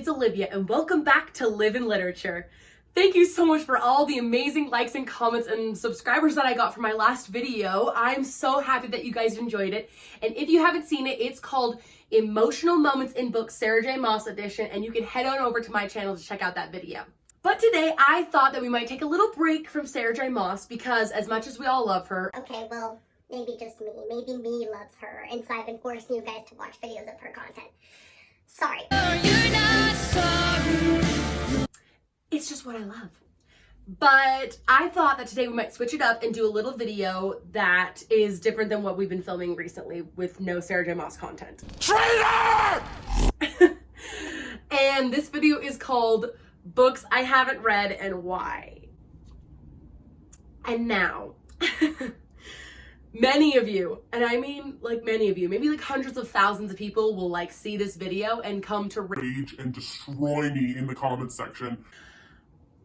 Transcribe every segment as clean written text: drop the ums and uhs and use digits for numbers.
it's Olivia, and welcome back to Live in Literature. Thank you so much for all the amazing likes and comments and subscribers that I got for my last video. I'm so happy that you guys enjoyed it. And if you haven't seen it, it's called Emotional Moments in Books, Sarah J. Maas edition, and you can head on over to my channel to check out that video. But today, I thought that we might take a little break from Sarah J. Maas because as much as we all love her... Okay, well, maybe just me. Maybe me loves her, and so I've been forcing you guys to watch videos of her content. Sorry. You're not sorry. It's just what I love. But I thought that today we might switch it up and do a little video that is different than what we've been filming recently with no Sarah J. Maas content. Traitor! And this video is called Books I Haven't Read and Why. And now, many of you, and I mean like many of you, maybe like hundreds of thousands of people will like see this video and come to rage and destroy me in the comments section.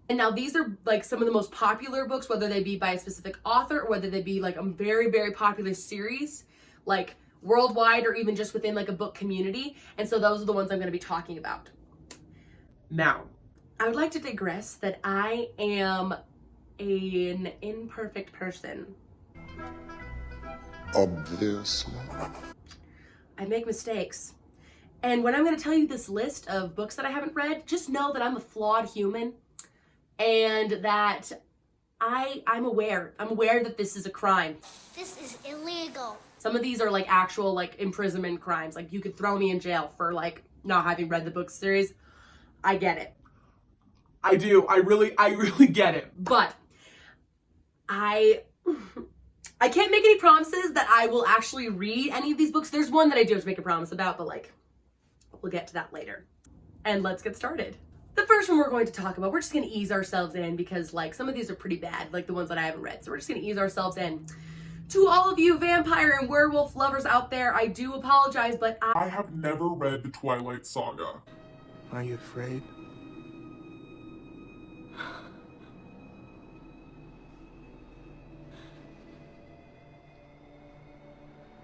And now these are like some of the most popular books, whether they be by a specific author or whether they be like a very, very popular series, like worldwide or even just within like a book community. And so those are the ones I'm going to be talking about. Now, I would like to digress that I am an imperfect person. Obviously. I make mistakes. And when I'm going to tell you this list of books that I haven't read, just know that I'm a flawed human. And that I'm aware that this is a crime. This is illegal. Some of these are like actual like imprisonment crimes. Like you could throw me in jail for like not having read the book series. I get it. I do. I really get it. But I can't make any promises that I will actually read any of these books. There's one that I do have to make a promise about, but like we'll get to that later. And let's get started. The first one we're going to talk about, we're just going to ease ourselves in because like some of these are pretty bad, like the ones that I haven't read. So we're just going to ease ourselves in. To all of you vampire and werewolf lovers out there, I do apologize, but I have never read the Twilight Saga. Are you afraid?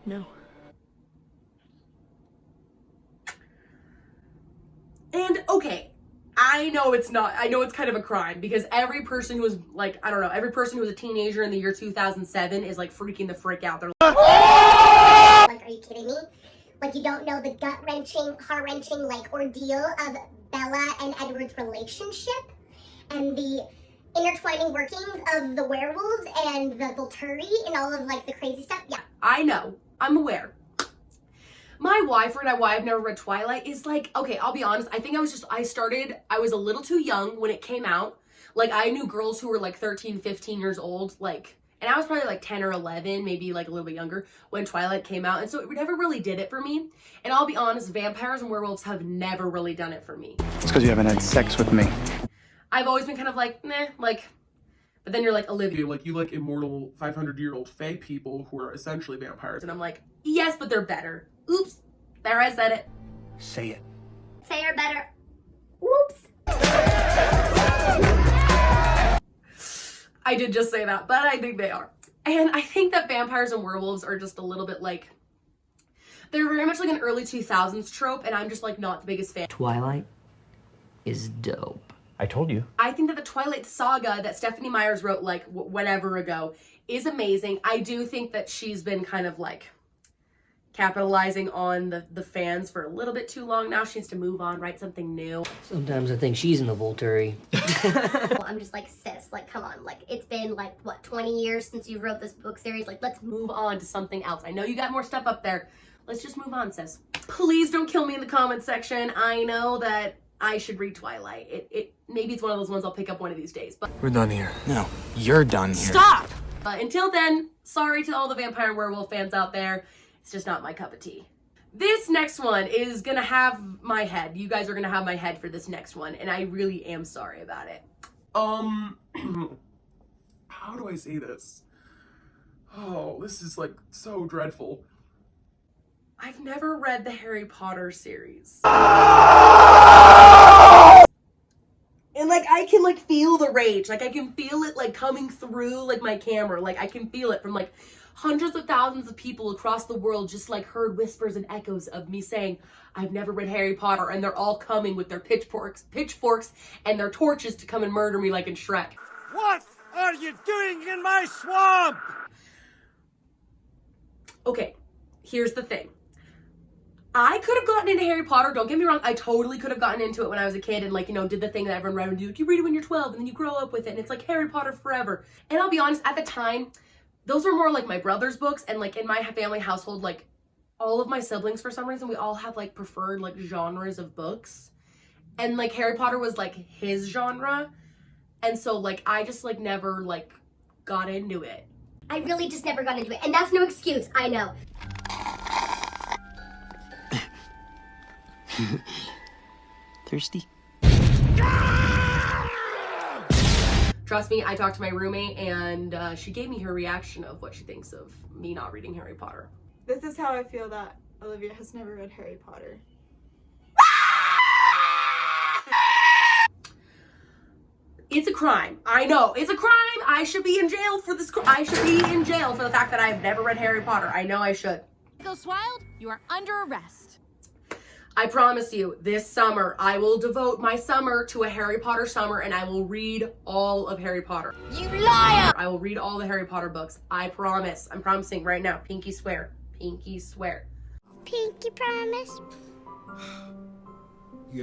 No. And okay, I know it's kind of a crime because every person who was like, I don't know, every person who was a teenager in the year 2007 is like freaking the frick out. They're like, are you kidding me? Like you don't know the gut-wrenching, heart-wrenching like ordeal of Bella and Edward's relationship and the intertwining workings of the werewolves and the Volturi and all of like the crazy stuff. Yeah. I know, I'm aware. My why for why I've never read Twilight is like, okay, I'll be honest. I think I was a little too young when it came out. Like I knew girls who were like 13, 15 years old, like, and I was probably like 10 or 11, maybe like a little bit younger when Twilight came out. And so it never really did it for me. And I'll be honest, vampires and werewolves have never really done it for me. It's because you haven't had sex with me. I've always been kind of like, meh, like, but then you're like, Olivia. Like you like immortal 500-year-old fae people who are essentially vampires. And I'm like, yes, but they're better. Oops, there I said it. Say it. Say are better. Whoops. I did just say that, but I think they are. And I think that vampires and werewolves are just a little bit like, they're very much like an early 2000s trope, and I'm just like not the biggest fan. Twilight is dope. I told you. I think that the Twilight Saga that Stephanie Meyers wrote like whatever ago is amazing. I do think that she's been kind of like capitalizing on the fans for a little bit too long now. She needs to move on, write something new. Sometimes I think she's in the Volturi. Well, I'm just like, sis, like, come on. Like, it's been like, what, 20 years since you wrote this book series? Like, let's move on to something else. I know you got more stuff up there. Let's just move on, sis. Please don't kill me in the comments section. I know that I should read Twilight. Maybe it's one of those ones I'll pick up one of these days. But We're done here. No, you're done here. Stop! Until then, sorry to all the vampire and werewolf fans out there. It's just not my cup of tea. This next one is gonna have my head. You guys are gonna have my head for this next one, and I really am sorry about it. How do I say this? Oh, this is like so dreadful. I've never read the Harry Potter series. And like I can like feel the rage. Like I can feel it like coming through like my camera. Like I can feel it from like Hundreds of thousands of people across the world just like heard whispers and echoes of me saying, I've never read Harry Potter, and they're all coming with their pitchforks and their torches to come and murder me like in Shrek. What are you doing in my swamp? Okay, here's the thing. I could have gotten into Harry Potter, don't get me wrong, I totally could have gotten into it when I was a kid and like, you know, did the thing that everyone read and do. Like, you read it when you're 12 and then you grow up with it and it's like Harry Potter forever. And I'll be honest, at the time, those were more like my brother's books, and like in my family household, like all of my siblings, for some reason, we all have like preferred like genres of books. And like Harry Potter was like his genre. And so like I just like never like got into it. I really just never got into it, and that's no excuse, I know. Thirsty? Trust me, I talked to my roommate and she gave me her reaction of what she thinks of me not reading Harry Potter. This is how I feel that Olivia has never read Harry Potter. It's a crime. I know. It's a crime. I should be in jail for this. I should be in jail for the fact that I've never read Harry Potter. I know I should. Ghost Wild, you are under arrest. I promise you, this summer, I will devote my summer to a Harry Potter summer and I will read all of Harry Potter. You liar! I will read all the Harry Potter books. I promise. I'm promising right now. Pinky swear. Pinky swear. Pinky promise.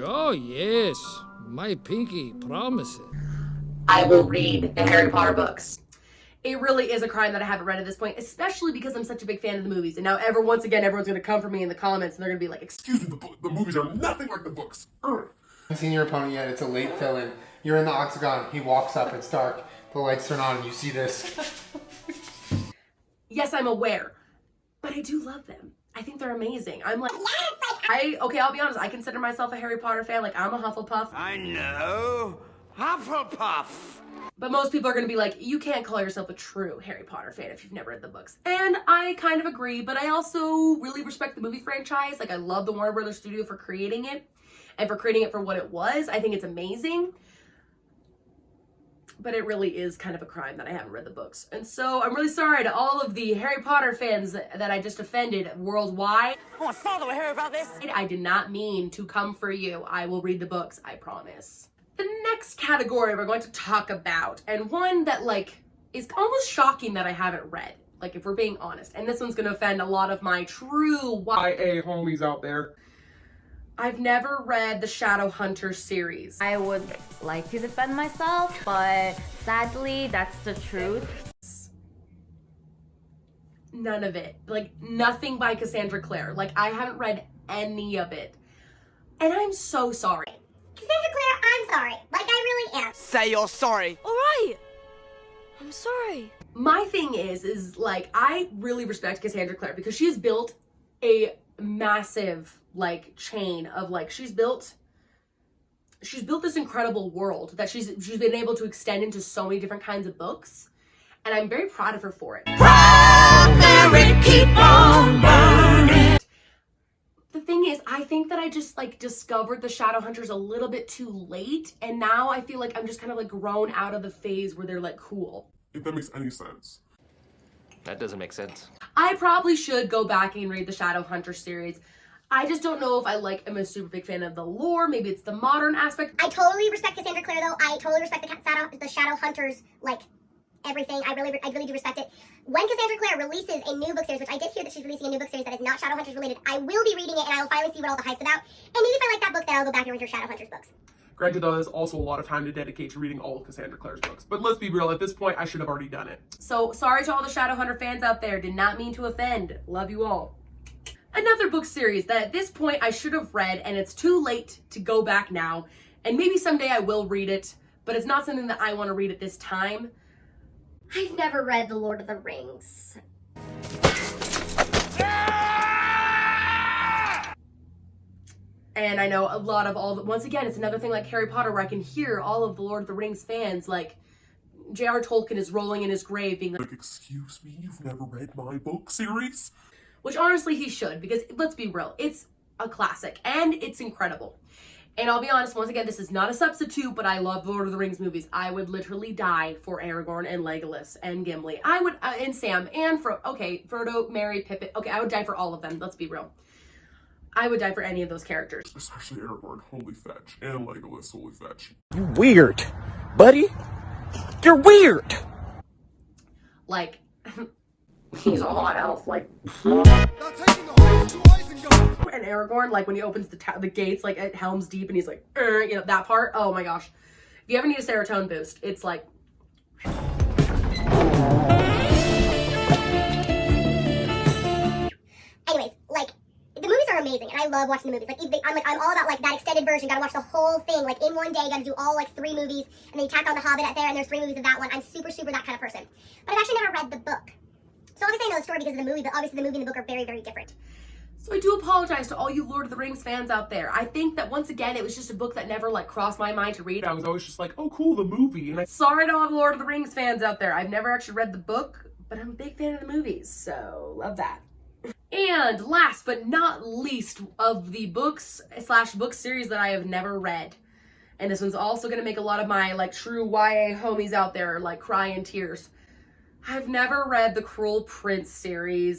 Oh, yes. My pinky promises. I will read the Harry Potter books. It really is a crime that I haven't read at this point, especially because I'm such a big fan of the movies. And now once again, everyone's going to come for me in the comments and they're going to be like, Excuse me, the movies are nothing like the books. Ugh. I haven't seen your opponent yet. It's a late fill-in. You're in the octagon. He walks up. It's dark. The lights turn on and you see this. yes, I'm aware, but I do love them. I think they're amazing. I'm like, I'll be honest. I consider myself a Harry Potter fan. Like, I'm a Hufflepuff. I know. Hufflepuff. But most people are going to be like, you can't call yourself a true Harry Potter fan if you've never read the books. And I kind of agree, but I also really respect the movie franchise. Like, I love the Warner Brothers studio for creating it and for creating it for what it was. I think it's amazing. But it really is kind of a crime that I haven't read the books. And so I'm really sorry to all of the Harry Potter fans that I just offended worldwide. Oh, my father will hear about this. I did not mean to come for you. I will read the books, I promise. The next category we're going to talk about, and one that like is almost shocking that I haven't read, like if we're being honest, and this one's going to offend a lot of my true YA homies out there. I've never read the Shadowhunters series. I would like to defend myself, but sadly, that's the truth. None of it. Like, nothing by Cassandra Clare. Like, I haven't read any of it. And I'm so sorry. Cassandra Clare, I'm sorry. Like, I really am. Say you're sorry. All right. I'm sorry. My thing is like, I really respect Cassandra Clare because she's built a massive like chain of like she's built this incredible world that she's been able to extend into so many different kinds of books, and I'm very proud of her for it. The thing is, I think that I just like discovered the Shadowhunters a little bit too late, and now I feel like I'm just kind of like grown out of the phase where they're like cool. If that makes any sense. That doesn't make sense. I probably should go back and read the Shadowhunters series. I just don't know if I am a super big fan of the lore. Maybe it's the modern aspect. I totally respect Cassandra Clare, though. I totally respect the Shadowhunters, like, everything. I really do respect it. When Cassandra Clare releases a new book series, which I did hear that she's releasing a new book series that is not Shadowhunters related, I will be reading it and I will finally see what all the hype's about. And maybe if I like that book, then I'll go back and read her Shadowhunters books. Granted, though, there's also a lot of time to dedicate to reading all of Cassandra Clare's books. But let's be real, at this point, I should have already done it. So, sorry to all the Shadowhunter fans out there. Did not mean to offend. Love you all. Another book series that at this point I should have read, and it's too late to go back now. And maybe someday I will read it, but it's not something that I want to read at this time. I've never read The Lord of the Rings. And I know a lot of once again, it's another thing like Harry Potter where I can hear all of the Lord of the Rings fans, like, J.R. Tolkien is rolling in his grave being like, excuse me, you've never read my book series? Which honestly he should, because let's be real, it's a classic and it's incredible. And I'll be honest, once again, this is not a substitute, but I love Lord of the Rings movies. I would literally die for Aragorn and Legolas and Gimli. I would, and Sam and Frodo, Merry, Pippin. Okay, I would die for all of them. Let's be real. I would die for any of those characters. Especially Aragorn, holy fetch. And Legolas, holy fetch. You weird, buddy. You're weird. Like, he's a hot elf, like. And Aragorn, like when he opens the gates, like at Helm's Deep, and he's like, you know, that part. Oh my gosh. If you ever need a serotonin boost, it's like. Anyways, like, the movies are amazing, and I love watching the movies. I'm all about like that extended version. Gotta watch the whole thing, like in one day. Gotta do all like 3 movies, and then you tack on the Hobbit at there, and there's 3 movies of that one. I'm super that kind of person. But I've actually never read the book, so obviously I know the story because of the movie. But obviously the movie and the book are very different. So I do apologize to all you Lord of the Rings fans out there. I think that once again, it was just a book that never like crossed my mind to read. I was always just like, oh cool, the movie. And Sorry to all the Lord of the Rings fans out there. I've never actually read the book, but I'm a big fan of the movies, so love that. And last but not least of the books / book series that I have never read. And this one's also gonna make a lot of my like true YA homies out there like cry in tears. I've never read the Cruel Prince series.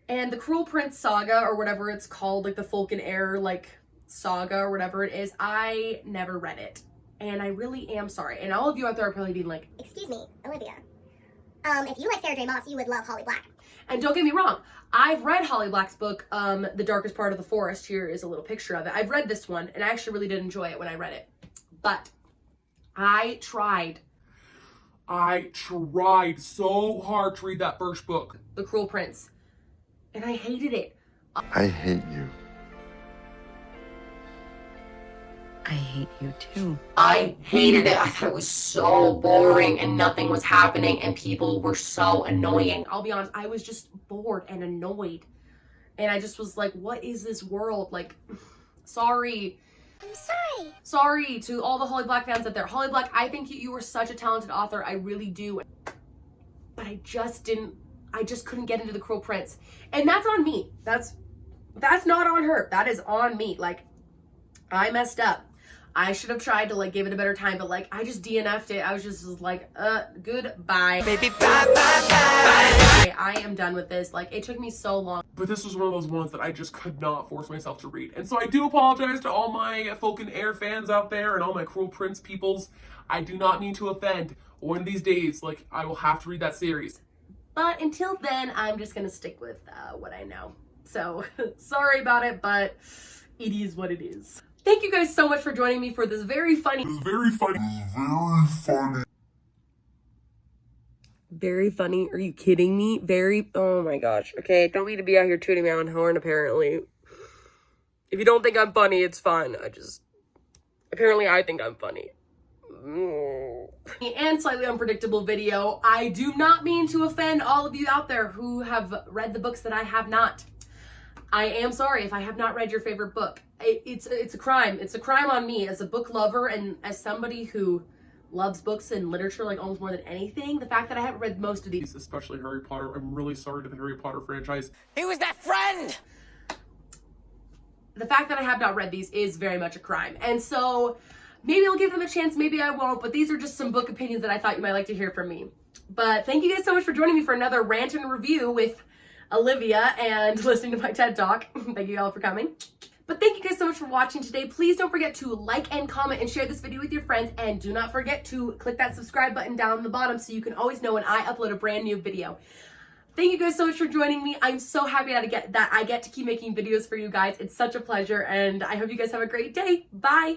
And the Cruel Prince saga, or whatever it's called, like the Folk and Air like saga or whatever it is, I never read it. And I really am sorry. And all of you out there are probably being like, excuse me, Olivia. If you like Sarah J. Maas, you would love Holly Black. and don't get me wrong, I've read Holly Black's book, The Darkest Part of the Forest. Here is a little picture of it. I've read this one, and I actually really did enjoy it when I read it. But I tried so hard to read that first book. The Cruel Prince, and I hated it. I hate you. I hate you too. I hated it. I thought it was so boring and nothing was happening and people were so annoying. I'll be honest, I was just bored and annoyed. And I just was like, what is this world? Like, sorry. I'm sorry. Sorry to all the Holly Black fans out there. Holly Black, I think you were such a talented author. I really do. But I just couldn't get into The Cruel Prince. And that's on me. That's not on her. That is on me. Like, I messed up. I should have tried to like give it a better time, but like I just DNF'd it. I was just like, goodbye. Baby, bye. I am done with this. Like, it took me so long. But this was one of those ones that I just could not force myself to read. And so I do apologize to all my Folk and Air fans out there and all my Cruel Prince peoples. I do not mean to offend. One of these days, like, I will have to read that series. But until then, I'm just gonna stick with what I know. So, sorry about it, but it is what it is. Thank you guys so much for joining me for this very funny. Very funny. Are you kidding me? Oh my gosh. Okay, don't mean to be out here tooting my own horn, apparently. If you don't think I'm funny, it's fine. Apparently I think I'm funny. And slightly unpredictable video. I do not mean to offend all of you out there who have read the books that I have not. I am sorry if I have not read your favorite book. It's a crime. It's a crime on me as a book lover and as somebody who loves books and literature like almost more than anything. The fact that I haven't read most of these, especially Harry Potter, I'm really sorry to the Harry Potter franchise. He was that friend! The fact that I have not read these is very much a crime. And so maybe I'll give them a chance, maybe I won't, but these are just some book opinions that I thought you might like to hear from me. But thank you guys so much for joining me for another rant and review with Olivia and listening to my TED Talk. Thank you all for coming. But thank you guys so much for watching today. Please don't forget to like and comment and share this video with your friends. And do not forget to click that subscribe button down the bottom so you can always know when I upload a brand new video. Thank you guys so much for joining me. I'm so happy that I get to keep making videos for you guys. It's such a pleasure, and I hope you guys have a great day. Bye.